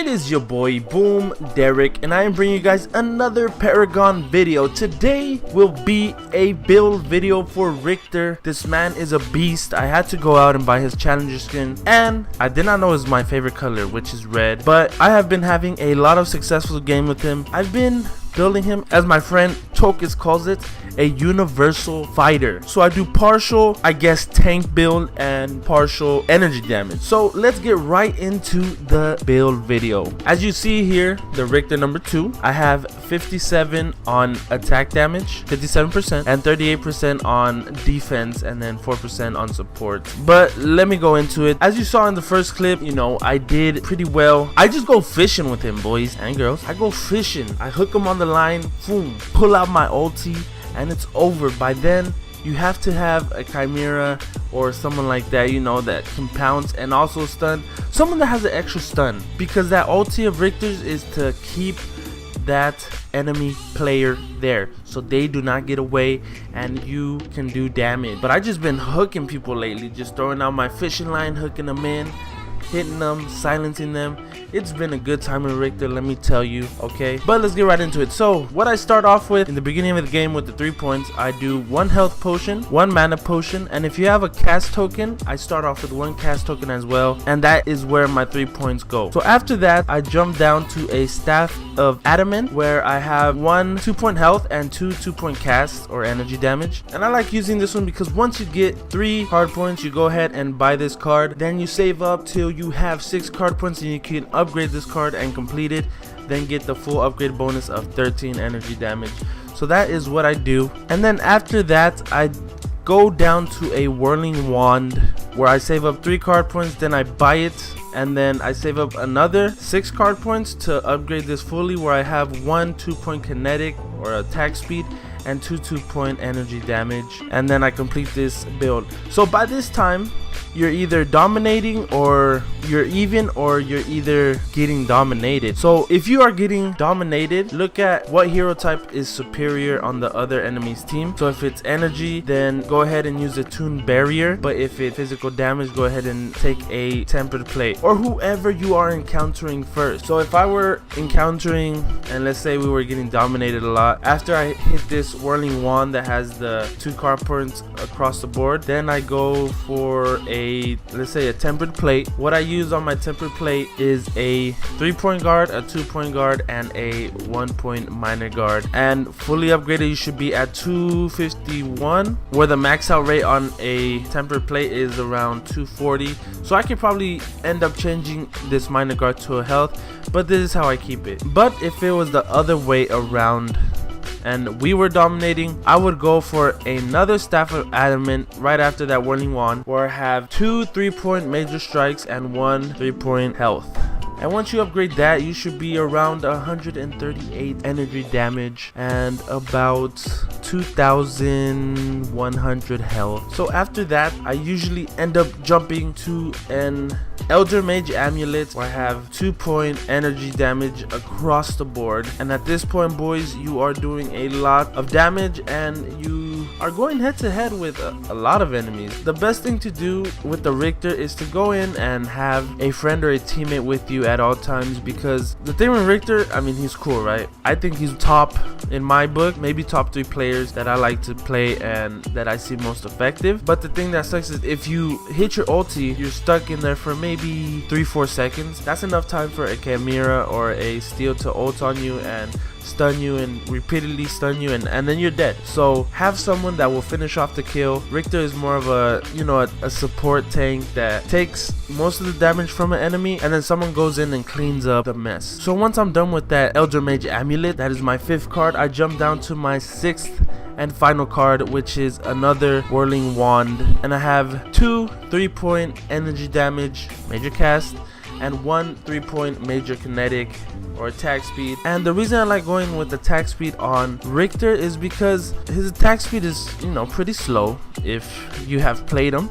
It is your boy Boom Derek, and I am bringing you guys another Paragon video. Today will be a build video for Riktor. This man is a beast. I had to go out and buy his challenger skin, and I did not know it was my favorite color, which is red, but I have been having a lot of successful game with him. I've been building him, as my friend Tokus calls it, a universal fighter. So I do partial, I guess, tank build and partial energy damage. So let's get right into the build video. As you see here, the Riktor number 2, I have 57 on attack damage, 57%, and 38% on defense, and then 4% on support. But let me go into it. As you saw in the first clip, you know, I did pretty well. I just go fishing with him, boys and girls. I go fishing. I hook him on the line, boom, pull out my ulti, and it's over. By then, you have to have a Chimera or someone like that, you know, that can pounce and also stun. Someone that has an extra stun, because that ulti of Riktor's is to keep that enemy player there so they do not get away and you can do damage. But I just been hooking people lately, just throwing out my fishing line, hooking them in, hitting them, silencing them. It's been a good time in Riktor, let me tell you, okay? But let's get right into it. So what I start off with in the beginning of the game with the 3 points, I do 1 health potion, 1 mana potion, and if you have a cast token, I start off with 1 cast token as well, and that is where my 3 points go. So after that, I jump down to a staff of adamant, where I have 1 2-point health and 2 2-point cast or energy damage. And I like using this one because once you get 3 card points, you go ahead and buy this card, then you save up till you have 6 card points and you can upgrade this card and complete it, then get the full upgrade bonus of 13 energy damage. So that is what I do. And then after that, I go down to a whirling wand where I save up 3 card points, then I buy it, and then I save up another 6 card points to upgrade this fully, where I have 1 2-point kinetic or attack speed and 2 2-point energy damage, and then I complete this build. So by this time, you're either dominating or you're even, or you're either getting dominated. So if you are getting dominated, look at what hero type is superior on the other enemy's team. So if it's energy, then go ahead and use the Toon Barrier, but if it's physical damage, go ahead and take a tempered plate, or whoever you are encountering first. So if I were encountering, and let's say we were getting dominated a lot, after I hit this whirling wand that has the 2 card points across the board, then I go for let's say a tempered plate. What I use on my tempered plate is a 3-point guard, a 2-point guard, and a 1-point minor guard. And fully upgraded, you should be at 251, where the max out rate on a tempered plate is around 240. So I could probably end up changing this minor guard to a health, but this is how I keep it. But if it was the other way around and we were dominating, I would go for another staff of adamant right after that whirling wand, where I have 2 3-point major strikes and 1 3-point health. And once you upgrade that, you should be around 138 energy damage and about 2,100 health. So after that, I usually end up jumping to an Elder Mage Amulet, where I have 2-point energy damage across the board. And at this point, boys, you are doing a lot of damage and you are going head to head with a lot of enemies. The best thing to do with the Riktor is to go in and have a friend or a teammate with you at all times, because the thing with Riktor, I mean, he's cool, right? I think he's top, in my book, maybe top 3 players that I like to play and that I see most effective. But the thing that sucks is if you hit your ulti, you're stuck in there for maybe 3-4 seconds. That's enough time for a Chimera or a Steel to ult on you and stun you and repeatedly stun you, and then you're dead. So have someone that will finish off the kill. Riktor is more of a, you know, a support tank that takes most of the damage from an enemy, and then someone goes in and cleans up the mess. So once I'm done with that Elder Mage Amulet, that is my 5th card, I jump down to my 6th and final card, which is another whirling wand, and I have 2 3-point energy damage major cast and 1 3-point major kinetic or attack speed. And the reason I like going with attack speed on Riktor is because his attack speed is, you know, pretty slow if you have played him,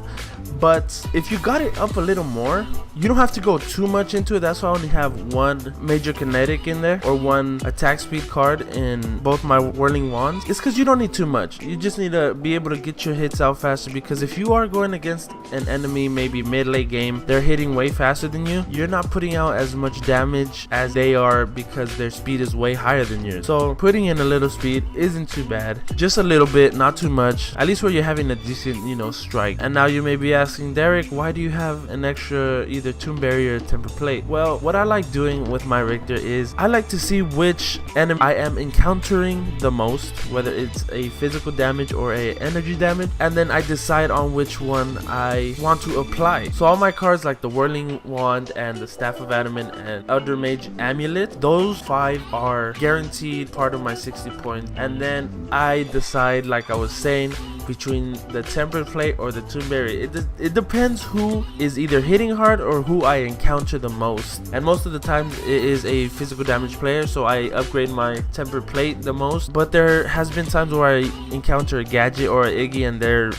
But if you got it up a little more, you don't have to go too much into it. That's why I only have one major kinetic in there, or one attack speed card in both my whirling wands. It's because you don't need too much. You just need to be able to get your hits out faster, because if you are going against an enemy maybe mid-late game, they're hitting way faster than you, you're not putting out as much damage as they are because their speed is way higher than yours. So putting in a little speed isn't too bad, just a little bit, not too much, at least where you're having a decent, you know, strike. And now you may be asking, Derek, why do you have an extra either Tomb Barrier or Temper Plate? Well, what I like doing with my Riktor is I like to see which enemy I am encountering the most, whether it's a physical damage or a energy damage, and then I decide on which one I want to apply. So all my cards like the Whirling Wand and the Staff of Adamant and Elder Mage Amulet, those 5 are guaranteed part of my 60 points, and then I decide, like I was saying, between the Tempered Plate or the Tomb Barrier. It depends who is either hitting hard or who I encounter the most, and most of the time it is a physical damage player, so I upgrade my Tempered Plate the most. But there has been times where I encounter a Gadget or an Iggy and they're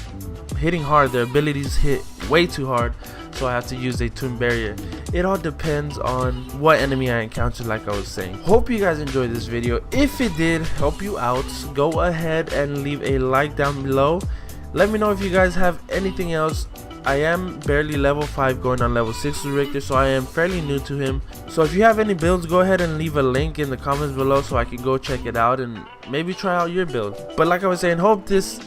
hitting hard, their abilities hit way too hard, so I have to use a Tomb Barrier. It all depends on what enemy I encounter, like I was saying. Hope you guys enjoyed this video. If it did help you out, go ahead and leave a like down below. Let me know if you guys have anything else. I am barely level 5 going on level 6 with Riktor, so I am fairly new to him. So if you have any builds, go ahead and leave a link in the comments below so I can go check it out and maybe try out your build. But like I was saying, hope this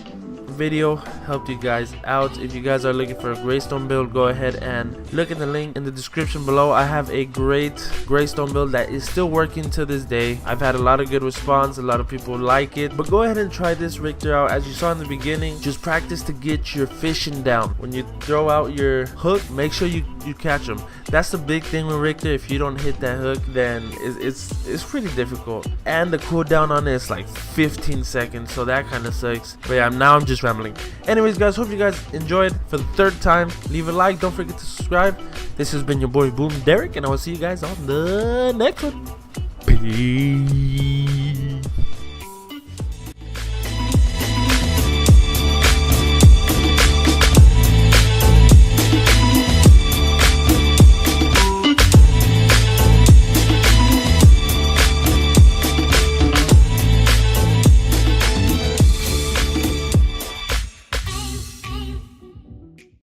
video helped you guys out. If you guys are looking for a Greystone build, go ahead and look at the link in the description below. I have a great Greystone build that is still working to this day. I've had a lot of good response, a lot of people like it. But go ahead and try this Riktor out. As you saw in the beginning, just practice to get your fishing down. When you throw out your hook, make sure you catch them. That's the big thing with Riktor. If you don't hit that hook, then it's pretty difficult, and the cooldown on it is like 15 seconds, so that kind of sucks. But yeah, now I'm just rambling. Anyways guys, hope you guys enjoyed. For the 3rd time, leave a like, don't forget to subscribe. This has been your boy Boom Derek, and I will see you guys on the next one. Peace.